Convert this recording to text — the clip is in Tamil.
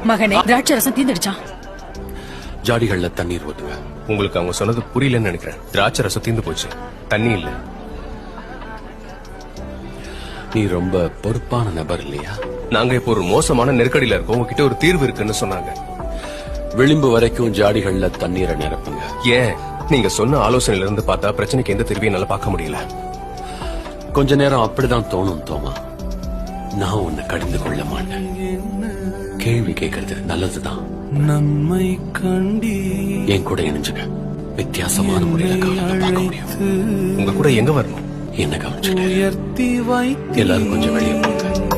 மகனே, திராட்சை ரசம் தீந்துடுச்சான். ஜாடிகள்ல தண்ணீர் ஊத்துங்க. உங்களுக்கு அவங்க சொன்னது புரியலன்னு நினைக்கிறேன். திராட்சை ரசம் தீந்து போச்சு, தண்ணி இல்ல. நீ ரொம்ப பொறுப்பான நபர் இல்லையா? நாங்க இப்போ ஒரு மோசமான நெருக்கடியில இருக்கோம். உங்ககிட்ட ஒரு தீர்வு இருக்குன்னு சொன்னாங்க. விளிம்பு வரைக்கும் ஜாடிகள்ல தண்ணீரை நிரப்புங்க. ஏன்? நீங்க சொன்ன ஆலோசனையில இருந்து பார்த்தா பிரச்சனைக்கு எந்த தீர்வையும் என்னால பார்க்க முடியல. கொஞ்ச நேரம் அப்படிதான் தோணும் தோமா. நான் உன்னை கடிந்து கொள்ள மாட்டேன். கேள்வி கேட்கறது நல்லதுதான். நன்மை கண்டி என் கூட இணைஞ்சுக்க. வித்தியாசமான முறையில காலத்தை பார்க்க முடியும். உங்க கூட எங்க வரணும்? என்ன கவனிச்சுட்டு எல்லாரும் கொஞ்சம் வெளியே போங்க.